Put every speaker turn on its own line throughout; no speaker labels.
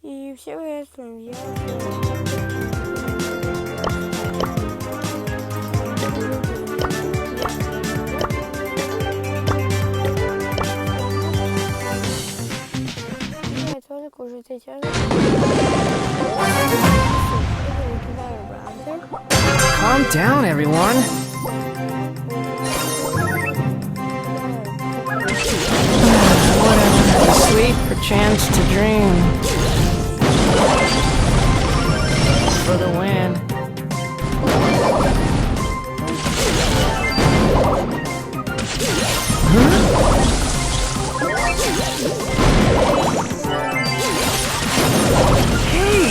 И всем приветствуем, я... Ролик уже третий раз.
Calm down, everyone. Whatever. Sleep or chance to dream. For the win. Hey!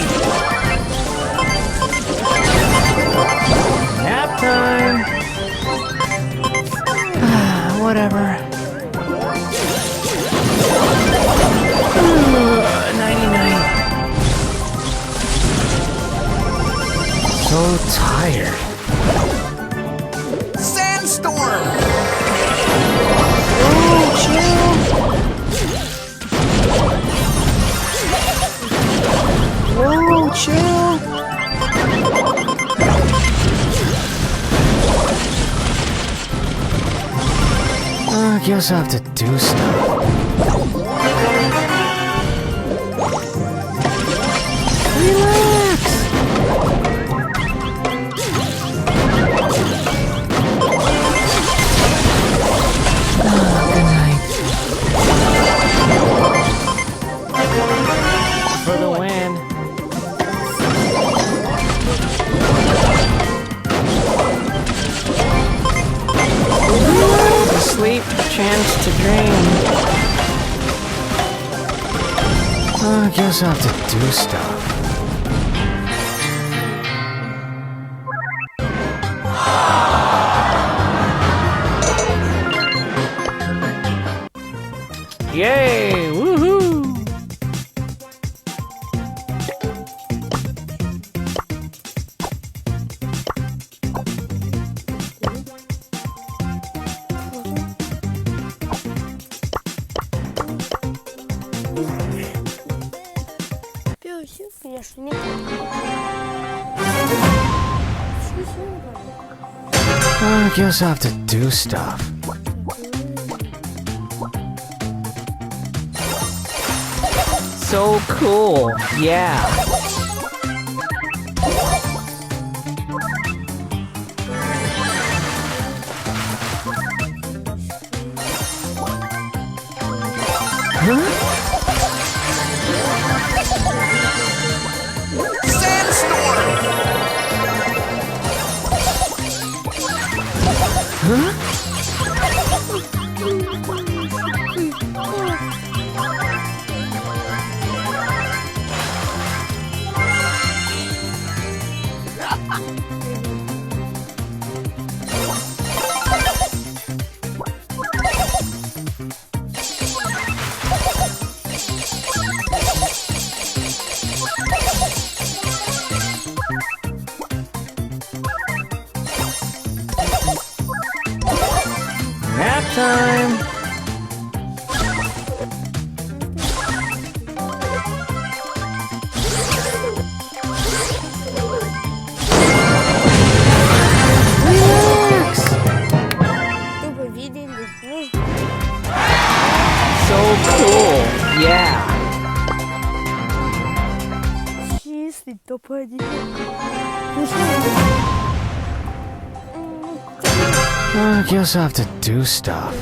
Nap time. Whatever. 99. So tired. Sandstorm! Oh, chill. Whoa, chill. I guess I'll have to do stuff. Relax! Good night. For the win. Sleep, chance to dream. I guess I'll have to do stuff. Yay! Woohoo!
Пёсик, конечно, не
I guess I'll have to do stuff. So cool, yeah. Huh? Sandstorm! Huh? Nap time! Relax!
тупо видели.
So cool, yeah.
Чистый топ-1.
I guess I'll have to do stuff.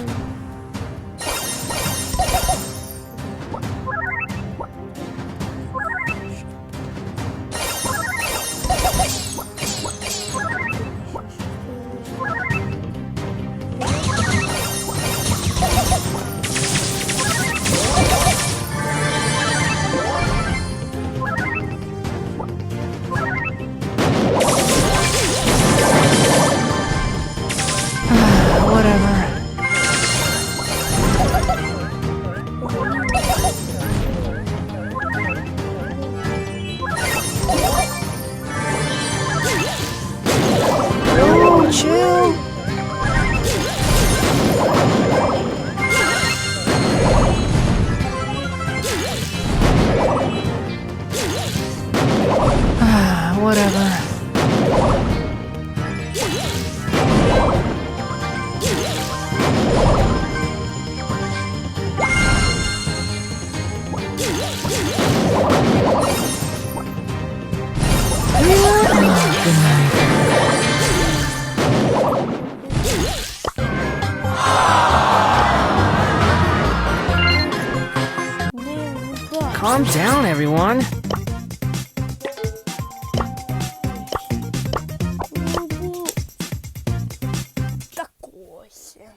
Whatever. whatever. Calm down, everyone.
Такой себе.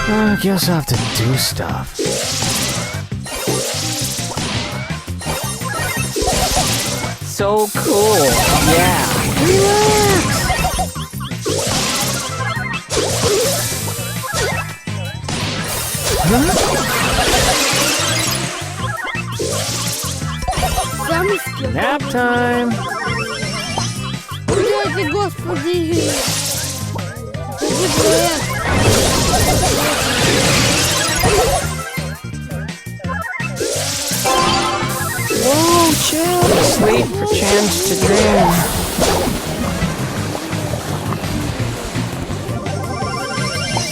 I guess I'll have to do stuff. So cool. Yeah. Relax. Nap time.
Блядь, господи. Иди, блядь.
Whoa, chill. Sleep for chance to dream.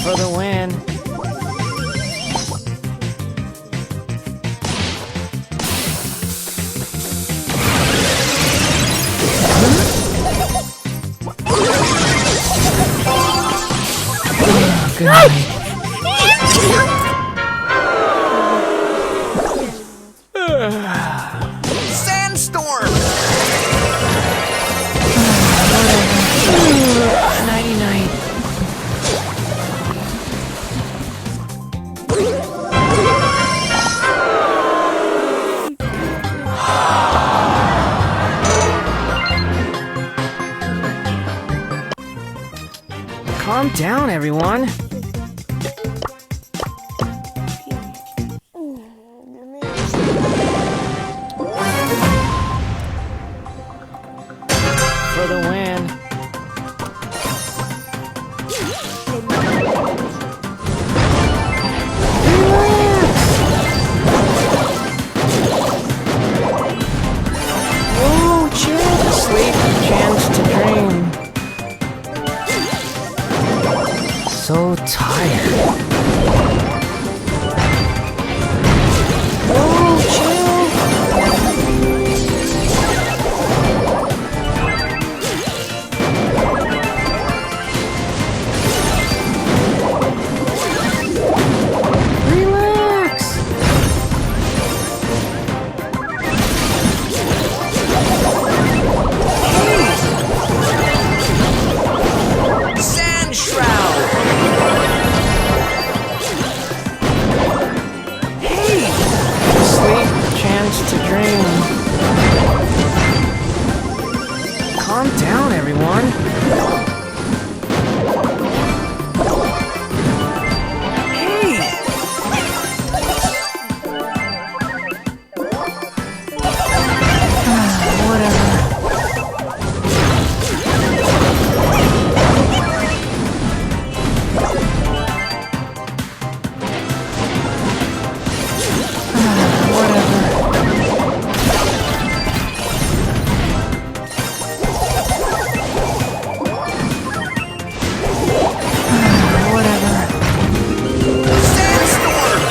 For the win. Good night.
Sandstorm!
Nighty night. Calm down, everyone. For the win. Whoa, chill. Sleep, chance to dream. So tired. Whoa, chill. Relax.
Sand shroud!
Sleep, chance to dream. Calm down, everyone. Hey! Whatever.
Sandstorm!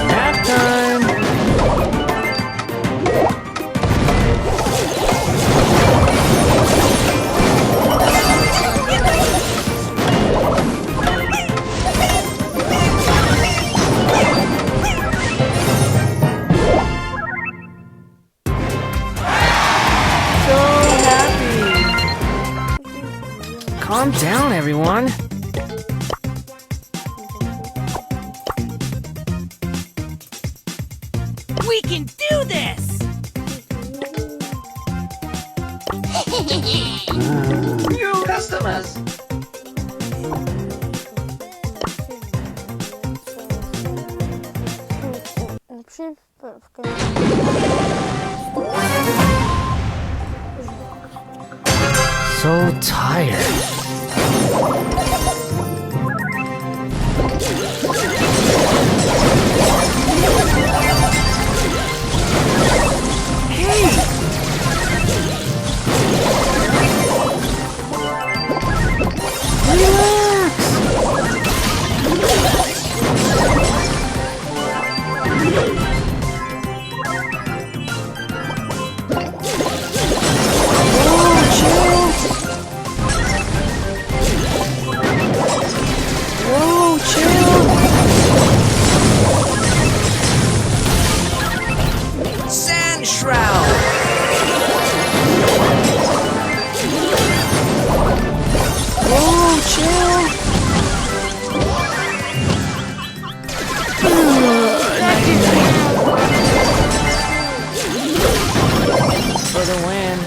Nap time. So happy. Calm down, everyone.
We can do this! New customers!
Напиши в
So So tired.
Sand shroud.
Whoa, chill. For the win.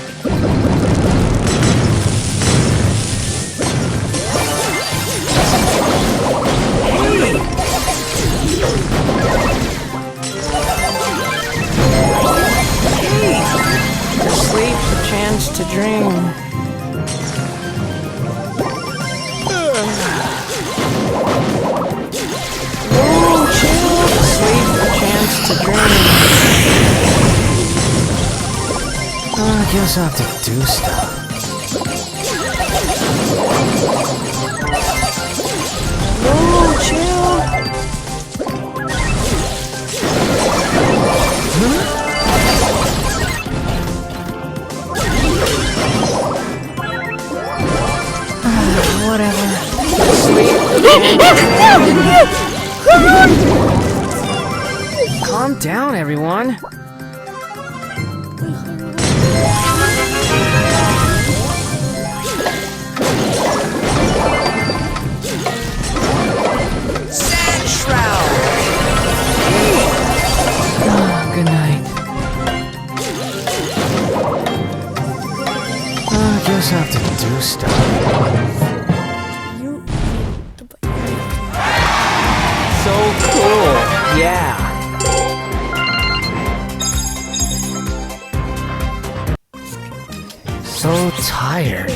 Sleep, a chance to dream. Whoa, chill. Sleep, a chance to dream. I guess I'll have to do stuff. Whoa, chill. Huh? Whatever. Calm down, everyone.
Sand shroud.
Good night. I guess I'll have to do stuff. So cool, yeah. So tired.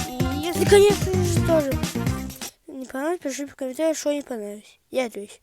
И если, конечно же, тоже не понравилось, пишите в комментариях, что не понравилось. Я надеюсь.